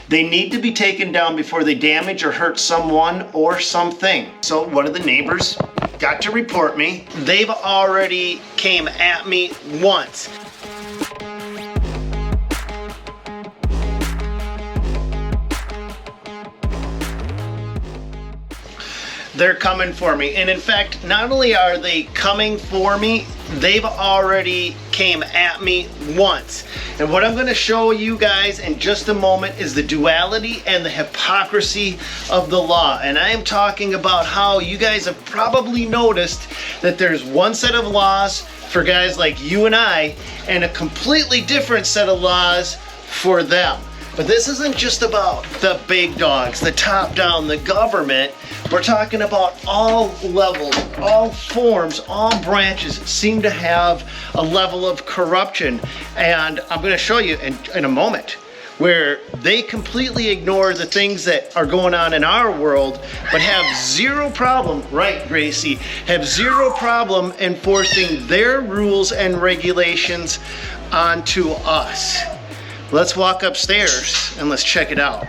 They need to be taken down before they damage or hurt someone or something. So one of the neighbors got to report me. They've already came at me once. They're coming for me. And in fact, not only are they coming for me, they've already came at me once. And what I'm going to show you guys in just a moment is the duality and the hypocrisy of the law. And I am talking about how you guys have probably noticed that there's one set of laws for guys like you and I, and a completely different set of laws for them. But this isn't just about the big dogs, the top down, the government. We're talking about all levels, all forms, all branches seem to have a level of corruption. And I'm going to show you in a moment where they completely ignore the things that are going on in our world, but have zero problem, right, Gracie, have zero problem enforcing their rules and regulations onto us. Let's walk upstairs and let's check it out.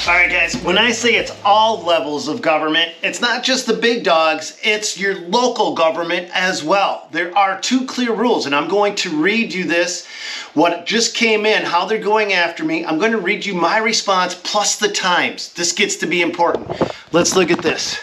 All right, guys, when I say it's all levels of government, it's not just the big dogs, it's your local government as well. There are two clear rules, and I'm going to read you this, what just came in, how they're going after me. I'm going to read you my response plus the times. This gets to be important. Let's look at this.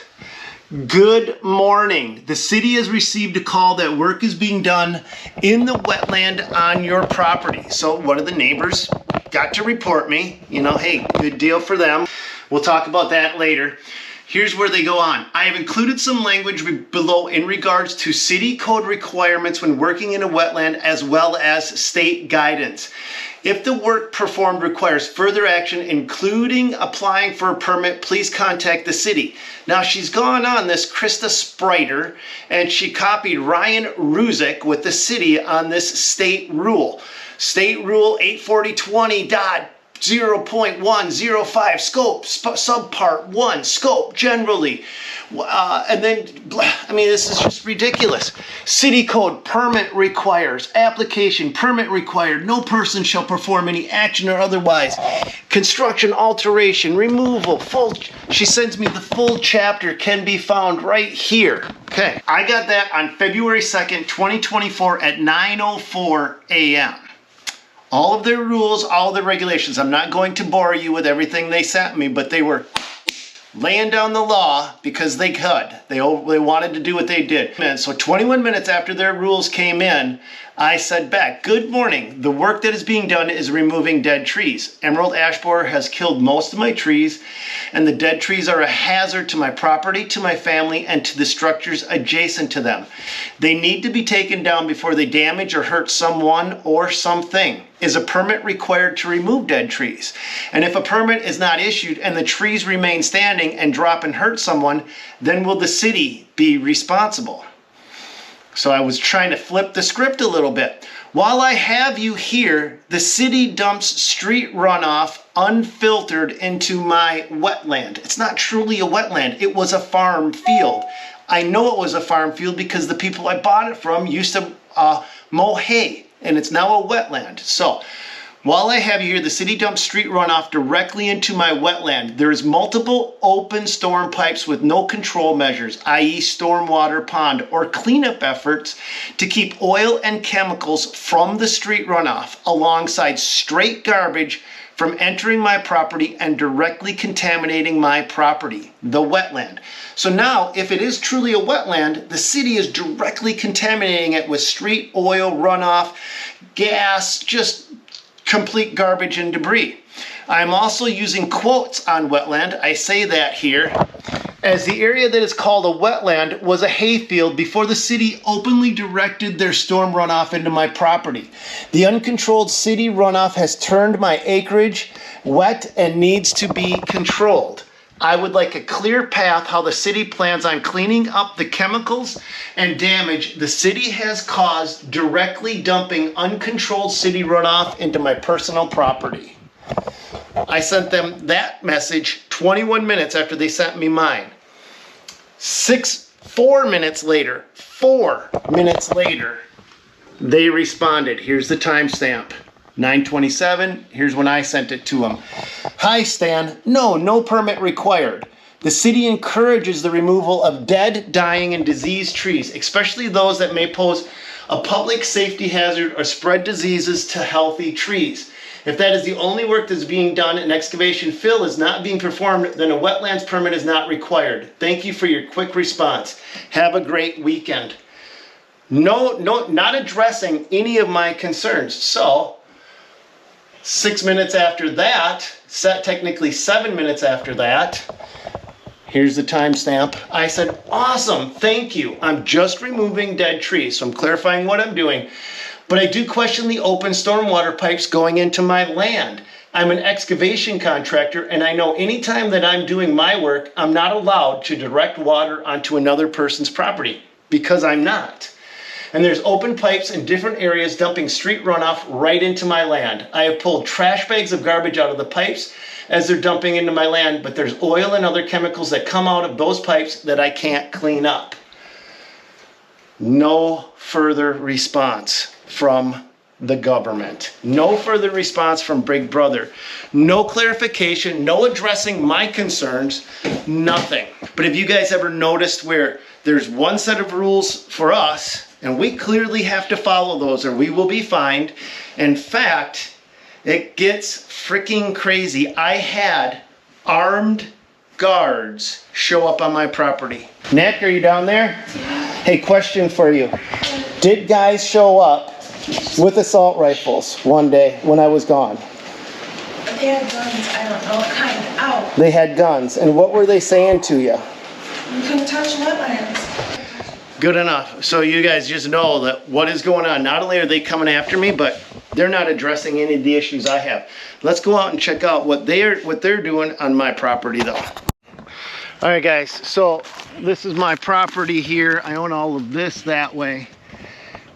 Good morning. The city has received a call that work is being done in the wetland on your property. So one of the neighbors got to report me. You know, hey, good deal for them. We'll talk about that later. Here's where they go on. I have included some language below in regards to city code requirements when working in a wetland, as well as state guidance. If the work performed requires further action, including applying for a permit, please contact the city. Now, she's gone on this, Krista Spriter, and she copied Ryan Ruzick with the city on this state rule. State rule 840.0.105, scope, subpart 1, scope generally. And then, I mean, this is just ridiculous. City code, permit requires, application, permit required, no person shall perform any action or otherwise. Construction, alteration, removal, full, she sends me the full chapter can be found right here. Okay, I got that on February 2nd, 2024 at 9:04 a.m. All of their rules, all of their regulations. I'm not going to bore you with everything they sent me, but they were laying down the law because they could. They wanted to do what they did. And so 21 minutes after their rules came in, I said back, good morning. The work that is being done is removing dead trees. Emerald ash borer has killed most of my trees, and the dead trees are a hazard to my property, to my family, and to the structures adjacent to them. They need to be taken down before they damage or hurt someone or something. Is a permit required to remove dead trees? And if a permit is not issued and the trees remain standing and drop and hurt someone, then will the city be responsible? So I was trying to flip the script a little bit. While I have you here, the city dumps street runoff unfiltered into my wetland. It's not truly a wetland. It was a farm field. I know it was a farm field because the people I bought it from used to mow hay, and it's now a wetland. So while I have you here, the city dumps street runoff directly into my wetland. There is multiple open storm pipes with no control measures, i.e. stormwater pond, or cleanup efforts to keep oil and chemicals from the street runoff, alongside straight garbage from entering my property and directly contaminating my property, the wetland. So now, if it is truly a wetland, the city is directly contaminating it with street oil runoff, gas, just complete garbage and debris. I'm also using quotes on wetland. I say that here, as the area that is called a wetland was a hayfield before the city openly directed their storm runoff into my property. The uncontrolled city runoff has turned my acreage wet and needs to be controlled. I would like a clear path how the city plans on cleaning up the chemicals and damage the city has caused directly dumping uncontrolled city runoff into my personal property. I sent them that message 21 minutes after they sent me mine. 4 minutes later, they responded. Here's the timestamp. 9/27, here's when I sent it to him. Hi Stan, no permit required. The city encourages the removal of dead, dying, and diseased trees, especially those that may pose a public safety hazard or spread diseases to healthy trees. If that is the only work that's being done and excavation fill is not being performed, then a wetlands permit is not required. Thank you for your quick response. Have a great weekend. No, not addressing any of my concerns. So, 6 minutes after that, technically 7 minutes after that, here's the timestamp. I said, awesome, thank you. I'm just removing dead trees, so I'm clarifying what I'm doing. But I do question the open stormwater pipes going into my land. I'm an excavation contractor, and I know anytime that I'm doing my work, I'm not allowed to direct water onto another person's property, because I'm not. And there's open pipes in different areas dumping street runoff right into my land. I have pulled trash bags of garbage out of the pipes as they're dumping into my land, but there's oil and other chemicals that come out of those pipes that I can't clean up. No further response from the government. No further response from Big Brother. No clarification, no addressing my concerns, nothing. But have you guys ever noticed where there's one set of rules for us, and we clearly have to follow those or we will be fined? In fact, it gets freaking crazy. I had armed guards show up on my property. Nick, are you down there? Hey, question for you. Did guys show up with assault rifles one day when I was gone? They had guns, I don't know what kind. Ow. They had guns. And what were they saying to you? You couldn't touch wetlands. Good enough. So you guys just know that what is going on. Not only are they coming after me, but they're not addressing any of the issues I have. Let's go out and check out what they're doing on my property though. All right guys, so this is my property here. I own all of this that way,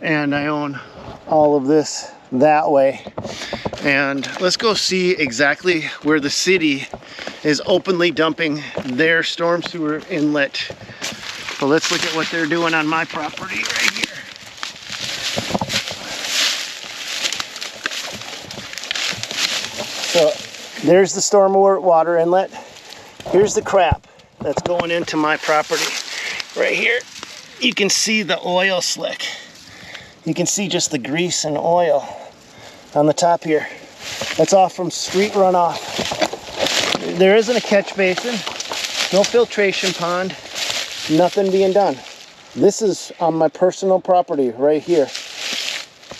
and I own all of this that way. And let's go see exactly where the city is openly dumping their storm sewer inlet. So let's look at what they're doing on my property right here. So there's the storm water inlet. Here's the crap that's going into my property right here. You can see the oil slick. You can see just the grease and oil on the top here. That's off from street runoff. There isn't a catch basin, no filtration pond, nothing being done. This is on my personal property right here.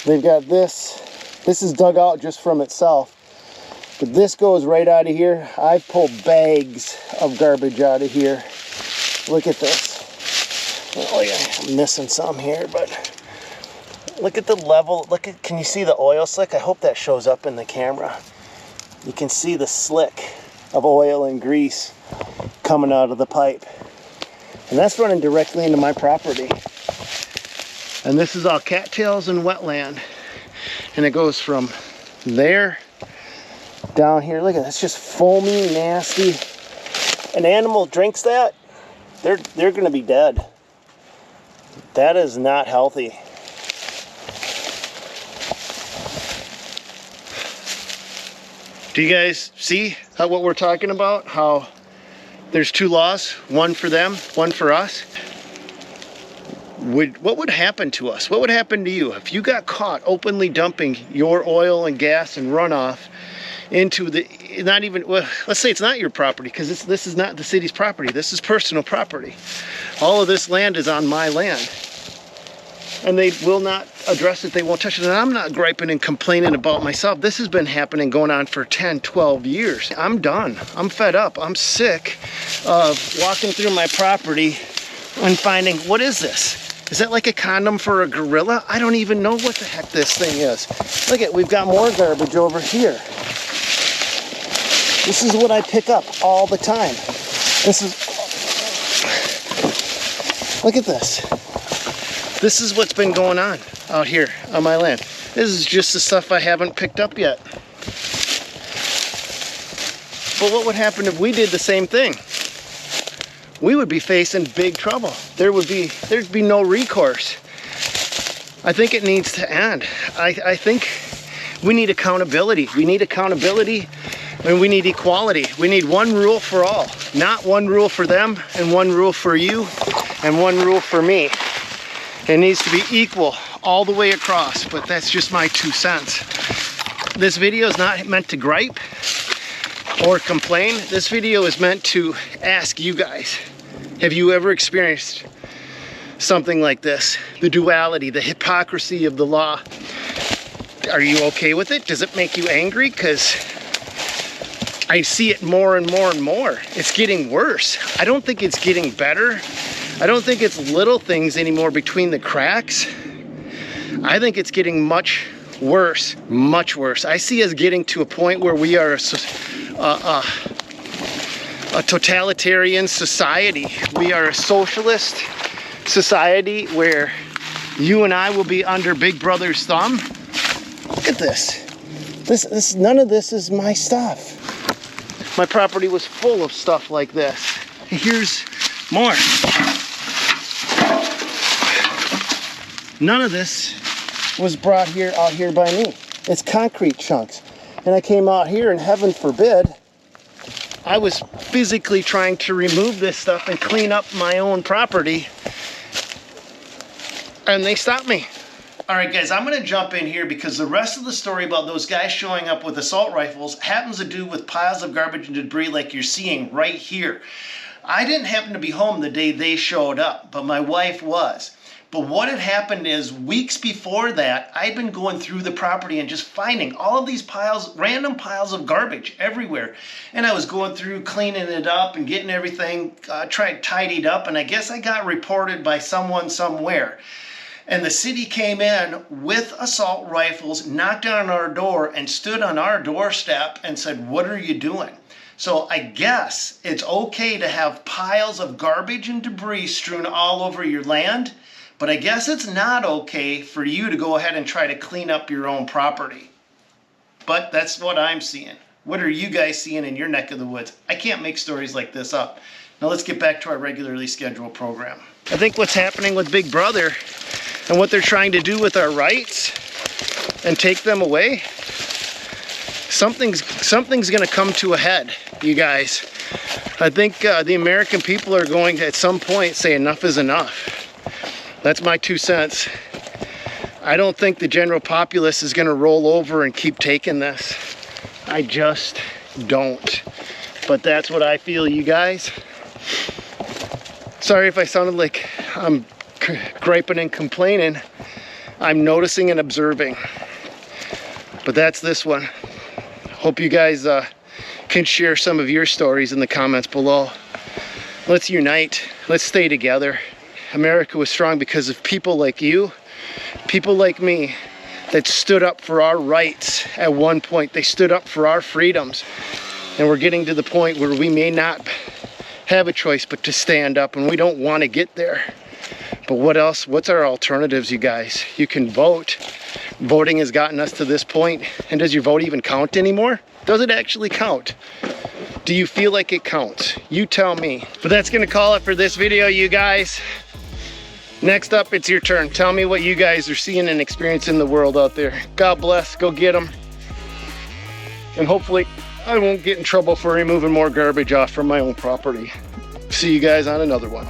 They've got this. This is dug out just from itself. But this goes right out of here. I've pulled bags of garbage out of here. Look at this. Oh yeah, I'm missing some here, but look at the level. Can you see the oil slick? I hope that shows up in the camera. You can see the slick of oil and grease coming out of the pipe. And that's running directly into my property. And this is all cattails and wetland. And it goes from there down here. Look at this, just foamy, nasty. An animal drinks that, they're gonna be dead. That is not healthy. Do you guys see what we're talking about? How there's two laws, one for them, one for us. What would happen to us? What would happen to you if you got caught openly dumping your oil and gas and runoff into the, not even, well, let's say it's not your property, because this is not the city's property. This is personal property. All of this land is on my land. And they will not address it. They won't touch it. And I'm not griping and complaining about myself. This has been happening, going on for 10, 12 years. I'm done. I'm fed up. I'm sick of walking through my property and finding, what is this? Is that like a condom for a gorilla? I don't even know what the heck this thing is. Look at, we've got more garbage over here. This is what I pick up all the time. This is, look at this. This is what's been going on out here on my land. This is just the stuff I haven't picked up yet. But what would happen if we did the same thing? We would be facing big trouble. There'd be no recourse. I think it needs to end. I think We need accountability. We need accountability, and we need equality. We need one rule for all, not one rule for them and one rule for you and one rule for me. It needs to be equal all the way across, but that's just my 2 cents. This video is not meant to gripe or complain. This video is meant to ask you guys, have you ever experienced something like this? The duality, the hypocrisy of the law. Are you okay with it? Does it make you angry? Because I see it more and more and more. It's getting worse. I don't think it's getting better. I don't think it's little things anymore between the cracks. I think it's getting much worse, much worse. I see us getting to a point where we are a totalitarian society. We are a socialist society where you and I will be under Big Brother's thumb. Look at this. This none of this is my stuff. My property was full of stuff like this. Here's more. None of this was brought out here by me. It's concrete chunks. And I came out here, and heaven forbid, I was physically trying to remove this stuff and clean up my own property, and they stopped me. All right, guys, I'm gonna jump in here because the rest of the story about those guys showing up with assault rifles happens to do with piles of garbage and debris like you're seeing right here. I didn't happen to be home the day they showed up, but my wife was. But what had happened is weeks before that, I'd been going through the property and just finding all of these piles, random piles of garbage everywhere. And I was going through cleaning it up and getting everything tidied up. And I guess I got reported by someone somewhere. And the city came in with assault rifles, knocked on our door, and stood on our doorstep and said, "What are you doing?" So I guess it's okay to have piles of garbage and debris strewn all over your land, but I guess it's not okay for you to go ahead and try to clean up your own property. But that's what I'm seeing. What are you guys seeing in your neck of the woods? I can't make stories like this up. Now let's get back to our regularly scheduled program. I think what's happening with Big Brother and what they're trying to do with our rights and take them away, something's gonna come to a head, you guys. I think the American people are going to at some point say enough is enough. That's my 2 cents. I don't think the general populace is gonna roll over and keep taking this. I just don't. But that's what I feel, you guys. Sorry if I sounded like I'm griping and complaining. I'm noticing and observing. But that's this one. Hope you guys can share some of your stories in the comments below. Let's unite. Let's stay together. America was strong because of people like you, people like me, that stood up for our rights at one point. They stood up for our freedoms. And we're getting to the point where we may not have a choice but to stand up, and we don't want to get there. But what else? What's our alternatives, you guys? You can vote. Voting has gotten us to this point. And does your vote even count anymore? Does it actually count? Do you feel like it counts? You tell me. But that's gonna call it for this video, you guys. Next up, it's your turn. Tell me what you guys are seeing and experiencing in the world out there. God bless, go get them. And hopefully I won't get in trouble for removing more garbage off from my own property. See you guys on another one.